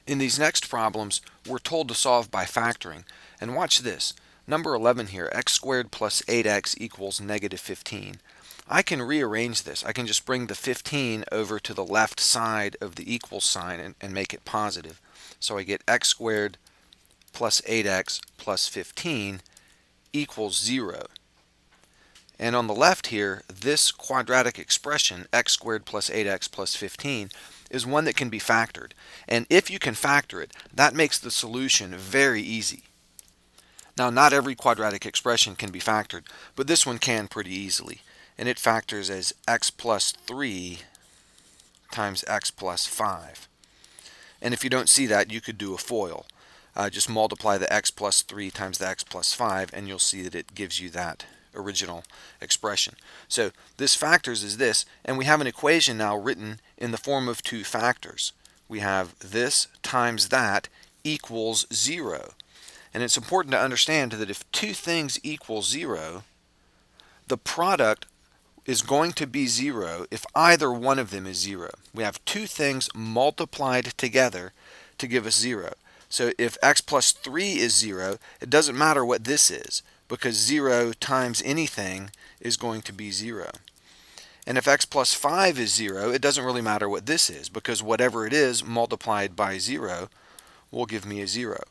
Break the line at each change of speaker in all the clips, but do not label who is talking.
In these next problems, we're told to solve by factoring. And watch this. Number 11 here, x squared plus 8x equals negative 15. I can rearrange this. I can just bring the 15 over to the left side of the equal sign and make it positive. So I get x squared plus 8x plus 15 equals 0. And on the left here, this quadratic expression, x squared plus 8x plus 15, is one that can be factored. And if you can factor it, that makes the solution very easy. Now, not every quadratic expression can be factored, but this one can pretty easily. And it factors as x plus 3 times x plus 5. And if you don't see that, you could do a FOIL. Just multiply the x plus 3 times the x plus 5, and you'll see that it gives you that original expression. So this factors is this, and we have an equation now written in the form of two factors. We have this times that equals 0. And it's important to understand that if two things equal 0, the product is going to be 0 if either one of them is 0. We have two things multiplied together to give us 0. So if x plus 3 is 0, it doesn't matter what this is, because 0 times anything is going to be 0. And if x plus 5 is 0, it doesn't really matter what this is, because whatever it is multiplied by 0 will give me a 0.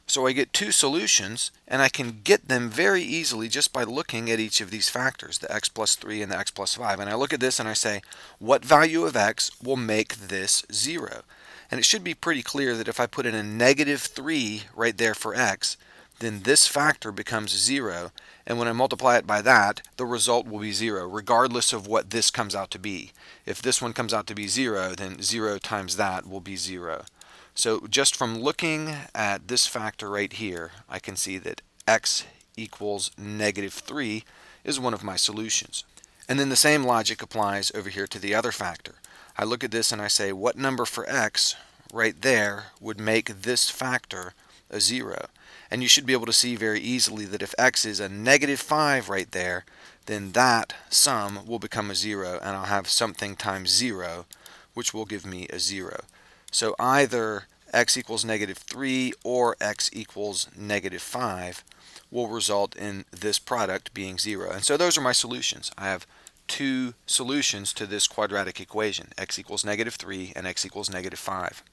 So I get two solutions, and I can get them very easily just by looking at each of these factors, the x plus 3 and the x plus 5. And I look at this and I say, what value of x will make this 0? And it should be pretty clear that if I put in a negative 3 right there for x, then this factor becomes 0, and when I multiply it by that, the result will be 0, regardless of what this comes out to be. If this one comes out to be 0, then 0 times that will be 0. So just from looking at this factor right here, I can see that x equals negative 3 is one of my solutions. And then the same logic applies over here to the other factor. I look at this and I say, what number for x right there would make this factor a 0? And you should be able to see very easily that if x is a negative 5 right there, then that sum will become a 0, and I'll have something times 0, which will give me a 0. So either x equals negative 3 or x equals negative 5 will result in this product being 0. And so those are my solutions. I have two solutions to this quadratic equation, x equals negative 3 and x equals negative 5.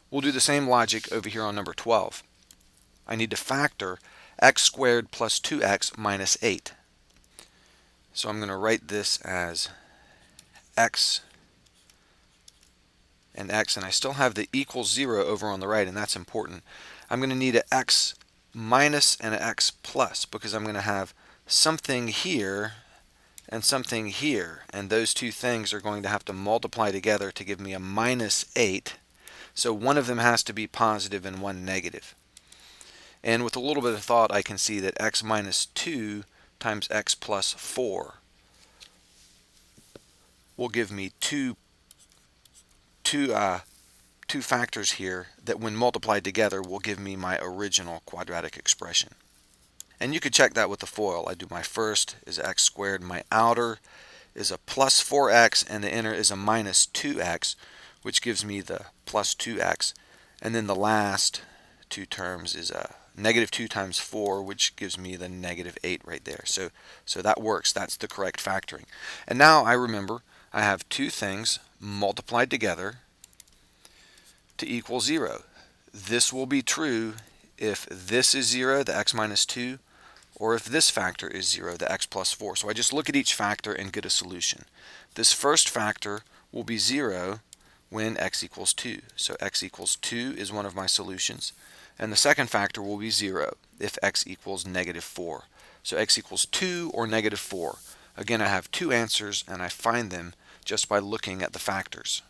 We'll do the same logic over here on number 12. I need to factor x squared plus 2x minus 8. So I'm going to write this as x and x, and I still have the equals 0 over on the right, and that's important. I'm going to need an x minus and an x plus, because I'm going to have something here and something here, and those two things are going to have to multiply together to give me a minus 8. So one of them has to be positive and one negative. And with a little bit of thought, I can see that x minus 2 times x plus 4 will give me two factors here that when multiplied together will give me my original quadratic expression. And you could check that with the FOIL. I do my first is x squared, my outer is a plus 4x, and the inner is a minus 2x, which gives me the plus 2x. And then the last two terms is a negative 2 times 4, which gives me the negative 8 right there. So that works. That's the correct factoring. And now I remember I have two things multiplied together to equal 0. This will be true if this is 0, the x minus 2, or if this factor is 0, the x plus 4. So I just look at each factor and get a solution. This first factor will be 0 when x equals 2. So x equals 2 is one of my solutions. And the second factor will be 0 if x equals negative 4. So x equals 2 or negative 4. Again, I have two answers, and I find them just by looking at the factors.